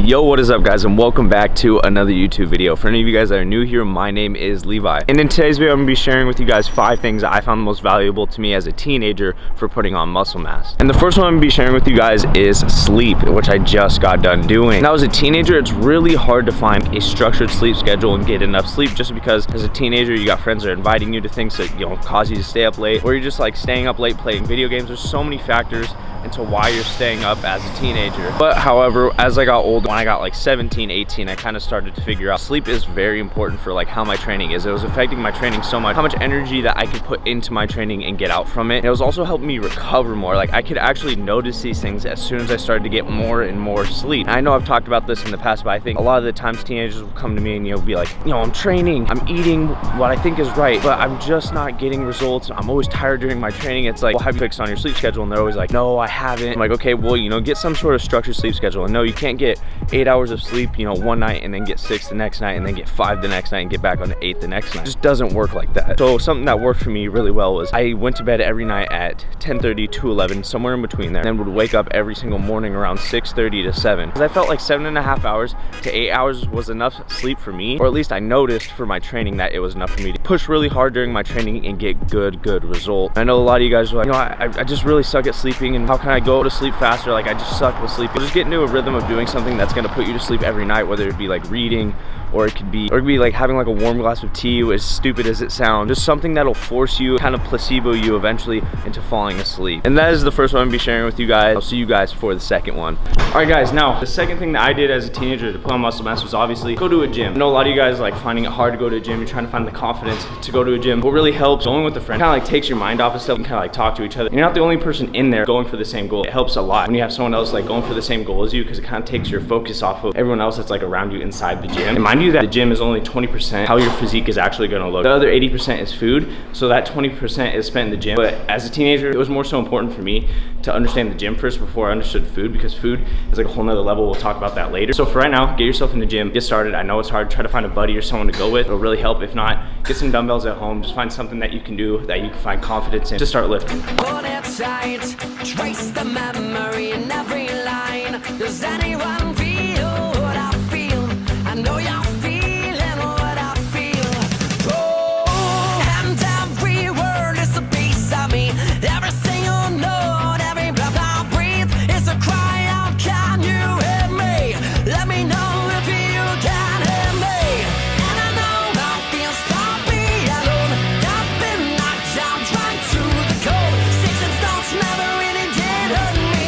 Yo, what is up guys, and welcome back to another YouTube video. For any of you guys that are new here, my name is Levi. And in today's video, I'm gonna be sharing with you guys 5 things that I found most valuable to me as a teenager for putting on muscle mass. And the first one I'm gonna be sharing with you guys is sleep, which I just got done doing. Now as a teenager, it's really hard to find a structured sleep schedule and get enough sleep, just because as a teenager, you got friends that are inviting you to things that, cause you to stay up late, or you're just like staying up late playing video games. There's so many factors into why you're staying up as a teenager. But however, as I got older, when I got like 17, 18, I kind of started to figure out sleep is very important for like how my training is. It was affecting my training so much, how much energy that I could put into my training and get out from it. And it was also helping me recover more. Like I could actually notice these things as soon as I started to get more and more sleep. And I know I've talked about this in the past, but I think a lot of the times teenagers will come to me and be like, I'm training, I'm eating what I think is right, but I'm just not getting results. I'm always tired during my training. It's like, well, have you fixed on your sleep schedule? And they're always like, no, I haven't. I'm like, okay, well, get some sort of structured sleep schedule. And no, you can't get 8 hours of sleep, one night and then get 6 the next night and then get 5 the next night and get back on 8 the next night. It just doesn't work like that. So something that worked for me really well was I went to bed every night at 10:30 to 11, somewhere in between there, and then would wake up every single morning around 6:30 to 7. Because I felt like 7.5 hours to 8 hours was enough sleep for me, or at least I noticed for my training that it was enough for me to push really hard during my training and get good results. I know a lot of you guys are like, I just really suck at sleeping, and how can I go to sleep faster? Like I just suck with sleep. Just get into a rhythm of doing something that's gonna put you to sleep every night, whether it be like reading, or it could be like having like a warm glass of tea, as stupid as it sounds. Just something that'll force you, kind of placebo you eventually into falling asleep. And that is the first one I'm gonna be sharing with you guys. I'll see you guys for the second one. All right guys, now the second thing that I did as a teenager to put on muscle mass was obviously go to a gym. I know a lot of you guys like finding it hard to go to a gym. You're trying to find the confidence to go to a gym. What really helps, going with a friend, kind of like takes your mind off of stuff and kind of like talk to each other. You're not the only person in there going for the same goal. It helps a lot when you have someone else like going for the same goal as you, because it kind of takes your focus off of everyone else that's like around you inside the gym. And mind you that the gym is only 20% how your physique is actually going to look. The other 80% is food, so that 20% is spent in the gym. But as a teenager, it was more so important for me to understand the gym first before I understood food, because food is like a whole nother level. We'll talk about that later. So for right now, get yourself in the gym, get started. I know it's hard. Try to find a buddy or someone to go with. It'll really help. If not, get some dumbbells at home. Just find something that you can do, that you can find confidence in, to start lifting. Hold it tight, trace the memory in every line. Does anyone feel what I feel? I know you're feeling what I feel. Oh, and every word is a piece of me. Every single note, every breath I breathe is a cry out, can you hear me? Let me know if you can hear me. And I know I feel sloppy alone. I've been knocked down, dragged to the cold. Sticks and stones never really did hurt me.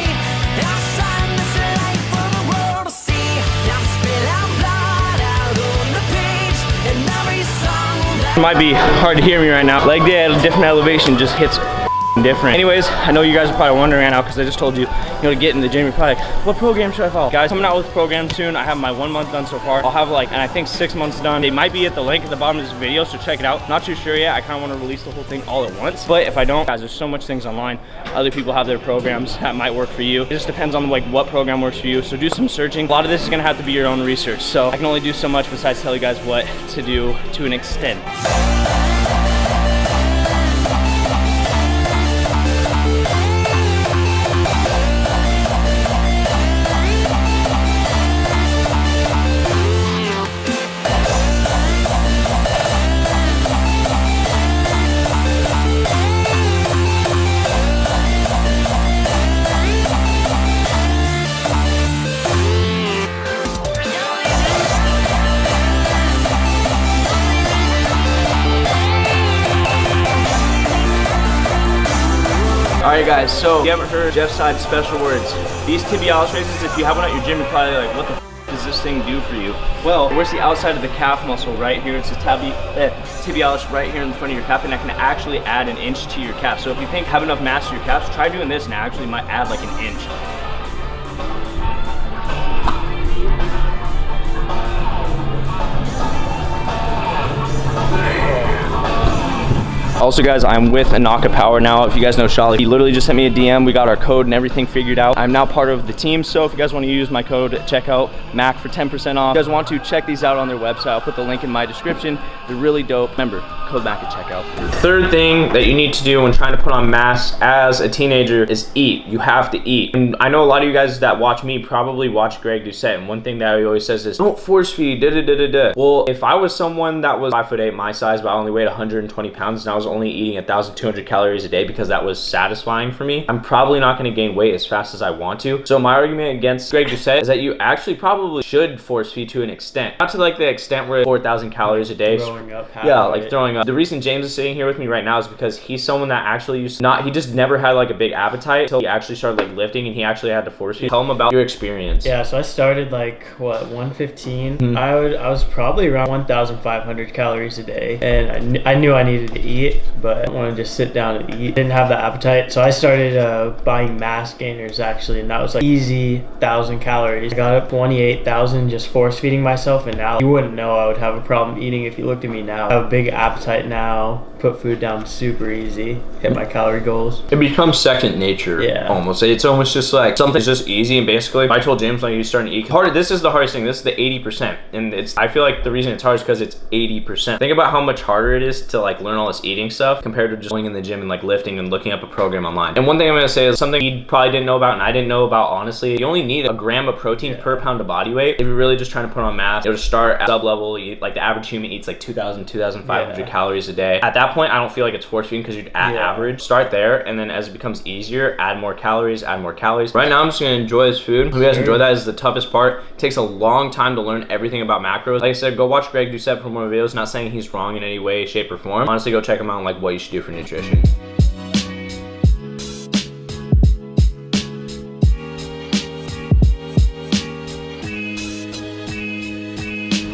I signed this life for the world to see. I'm spilling blood out on the page in every song. It might be hard to hear me right now. Leg day at a different elevation just hits different. Anyways, I know you guys are probably wondering right now, because I just told you, to get in the gym. You're probably like, what program should I follow? Guys, coming out with programs soon. I have my 1 month done so far. I'll have and I think 6 months done. They might be at the link at the bottom of this video, so check it out. Not too sure yet. I kind of want to release the whole thing all at once. But if I don't, guys, there's so much things online. Other people have their programs that might work for you. It just depends on what program works for you. So do some searching. A lot of this is gonna have to be your own research. So I can only do so much besides tell you guys what to do to an extent. Alright guys, so if you haven't heard Jeff Side's special words, these tibialis raises, if you have one at your gym, you're probably like, what the f does this thing do for you? Well, where's the outside of the calf muscle? Right here. It's a tibialis right here in the front of your calf, and that can actually add an inch to your calf. So if you think have enough mass to your calves, try doing this, and it actually might add like an inch. Also guys, I'm with Anaka Power now. If you guys know Shali, he literally just sent me a DM. We got our code and everything figured out. I'm now part of the team, so if you guys want to use my code, check out MAC for 10% off. If you guys want to check these out on their website, I'll put the link in my description. They're really dope. Remember, code back at checkout. Third thing that you need to do when trying to put on mass as a teenager is eat. You have to eat. And I know a lot of you guys that watch me probably watch Greg Doucette, and one thing that he always says is, don't force feed, da-da-da-da-da. Well, if I was someone that was 5'8", my size, but I only weighed 120 pounds, and I was only eating 1,200 calories a day because that was satisfying for me, I'm probably not gonna gain weight as fast as I want to. So my argument against Greg Doucette is that you actually probably should force feed to an extent. Not to like the extent where 4,000 calories a day. Throwing up. Yeah, like throwing up. The reason James is sitting here with me right now is because he's someone that actually he just never had like a big appetite until he actually started like lifting, and he actually had to force feed. Tell him about your experience. Yeah, so I started like, what, 115? I was probably around 1,500 calories a day, and I knew I needed to eat, but I didn't want to just sit down and eat. Didn't have the appetite, so I started buying mass gainers actually, and that was like easy 1,000 calories. I got up 28,000 just force feeding myself, and now you wouldn't know I would have a problem eating if you looked at me now. I have a big appetite now, put food down super easy, hit my calorie goals. It becomes second nature. Yeah. Almost. It's almost just like something's just easy, and basically I told James when he was starting to eat, this is the hardest thing. This is the 80%, and I feel like the reason it's hard is because it's 80%. Think about how much harder it is to like learn all this eating stuff compared to just going in the gym and like lifting and looking up a program online. And one thing I'm gonna say is something you probably didn't know about, and I didn't know about honestly. You only need a gram of protein per pound of body weight if you're really just trying to put on mass. It'll start at sub level. Like the average human eats like 2,000, 2,500 calories a day. At that point, I don't feel like it's force feeding because you're at average. Start there, and then as it becomes easier, add more calories, add more calories. Right now, I'm just gonna enjoy this food. If you guys enjoy that, is the toughest part. It takes a long time to learn everything about macros. Like I said, go watch Greg Doucette for more videos. Not saying he's wrong in any way, shape, or form. Honestly, go check him out on like what you should do for nutrition.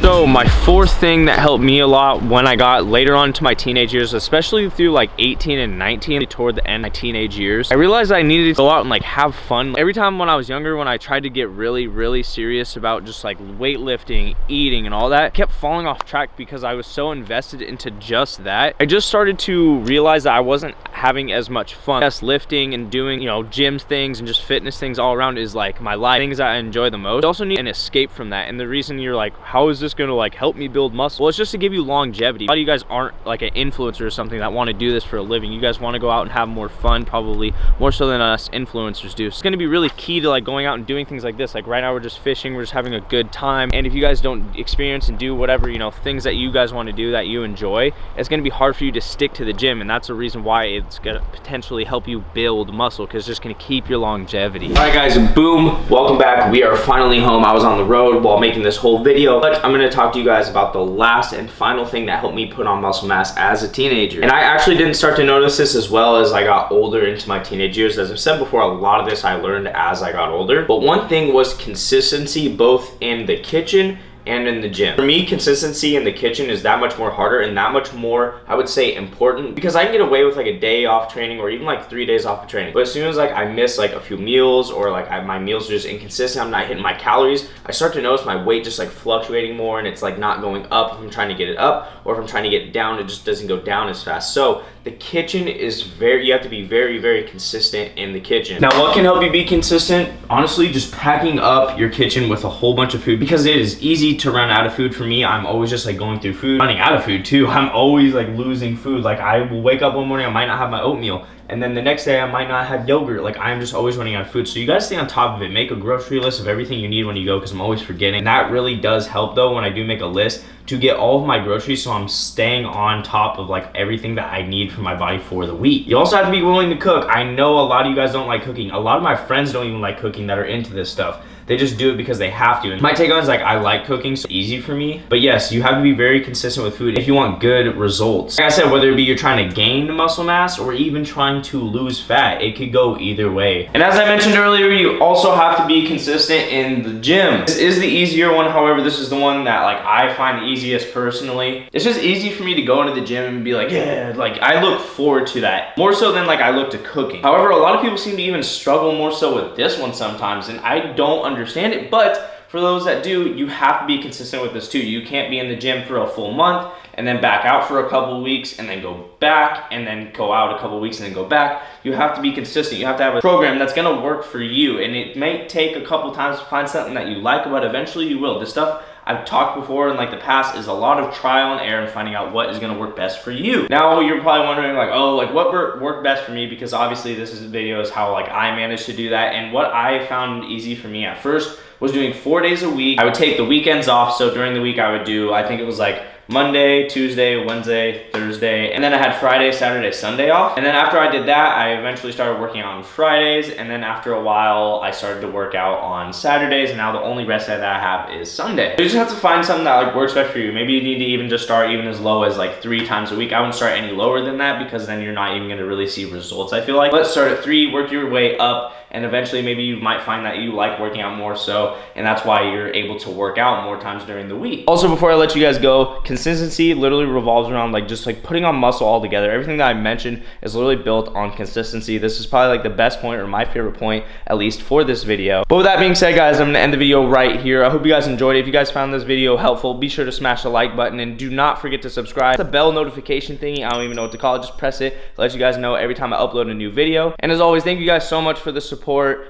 So my fourth thing that helped me a lot when I got later on to my teenage years, especially through like 18 and 19, toward the end of my teenage years, I realized I needed to go out and like have fun. Every time when I was younger, when I tried to get really serious about just like weightlifting, eating, and all that, I kept falling off track because I was so invested into just that. I just started to realize that I wasn't having as much fun. Yes, lifting and doing, you know, gym things and just fitness things all around is like my life, things that I enjoy the most. You also need an escape from that. And the reason you're like, how is this gonna like help me build muscle? Well, it's just to give you longevity. A lot of you guys aren't like an influencer or something that want to do this for a living. You guys want to go out and have more fun, probably more so than us influencers do. So it's going to be really key to like going out and doing things like this. Like right now we're just fishing, we're just having a good time. And if you guys don't experience and do whatever, you know, things that you guys want to do that you enjoy, it's going to be hard for you to stick to the gym. And that's the reason why it's going to potentially help you build muscle, because it's just going to keep your longevity. All right guys, boom, welcome back. We are finally home. I was on the road while making this whole video, but I'm going to talk to you guys about the last and final thing that helped me put on muscle mass as a teenager. And I actually didn't start to notice this as well as I got older into my teenage years. As I've said before, a lot of this I learned as I got older. But one thing was consistency, both in the kitchen and in the gym. For me, consistency in the kitchen is that much more harder and that much more, I would say, important, because I can get away with like a day off training or even like 3 days off of training. But as soon as like I miss like a few meals or like my meals are just inconsistent, I'm not hitting my calories, I start to notice my weight just like fluctuating more, and it's like not going up if I'm trying to get it up, or if I'm trying to get it down, it just doesn't go down as fast. So the kitchen is you have to be very consistent in the kitchen. Now, what can help you be consistent? Honestly, just packing up your kitchen with a whole bunch of food, because it is easy to run out of food. For me, I'm always just like going through food, running out of food too. I'm always like losing food. Like I will wake up one morning, I might not have my oatmeal, and then the next day I might not have yogurt. Like I'm just always running out of food. So you guys stay on top of it. Make a grocery list of everything you need when you go, because I'm always forgetting. And that really does help though when I do make a list, to get all of my groceries, so I'm staying on top of like everything that I need for my body for the week. You also have to be willing to cook. I know a lot of you guys don't like cooking. A lot of my friends don't even like cooking that are into this stuff. They just do it because they have to. And my take on it is like, I like cooking, so it's easy for me. But yes, you have to be very consistent with food if you want good results. Like I said, whether it be you're trying to gain muscle mass or even trying to lose fat, it could go either way. And as I mentioned earlier, you also have to be consistent in the gym. This is the easier one. However, this is the one that like I find the easiest personally. It's just easy for me to go into the gym and be like, yeah, like I look forward to that more so than like I look to cooking. However, a lot of people seem to even struggle more so with this one sometimes, and I don't understand it. But for those that do, you have to be consistent with this too. You can't be in the gym for a full month and then back out for a couple weeks and then go back and then go out a couple weeks and then go back. You have to be consistent. You have to have a program that's gonna work for you, and it may take a couple times to find something that you like, but eventually you will. This stuff I've talked before in like the past, is a lot of trial and error and finding out what is gonna work best for you. Now you're probably wondering like, oh, like what worked best for me? Because obviously this video is how like I managed to do that. And what I found easy for me at first was doing 4 days a week. I would take the weekends off. So during the week I would do, I think it was like Monday, Tuesday, Wednesday, Thursday, and then I had Friday, Saturday, Sunday off. And then after I did that, I eventually started working out on Fridays, and then after a while, I started to work out on Saturdays, and now the only rest day that I have is Sunday. You just have to find something that like works best for you. Maybe you need to even just start even as low as like 3 times a week. I wouldn't start any lower than that because then you're not even gonna really see results, I feel like. Let's start at 3, work your way up, and eventually maybe you might find that you like working out more so, and that's why you're able to work out more times during the week. Also, before I let you guys go, consistency literally revolves around like just like putting on muscle all together. Everything that I mentioned is literally built on consistency. This is probably like the best point, or my favorite point, at least for this video. But with that being said, guys, I'm gonna end the video right here. I hope you guys enjoyed it. If you guys found this video helpful, be sure to smash the like button and do not forget to subscribe. It's a bell notification thingy. I don't even know what to call it. Just press it to let you guys know every time I upload a new video. And as always, thank you guys so much for the support.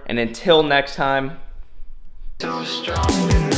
And until next time. So strong.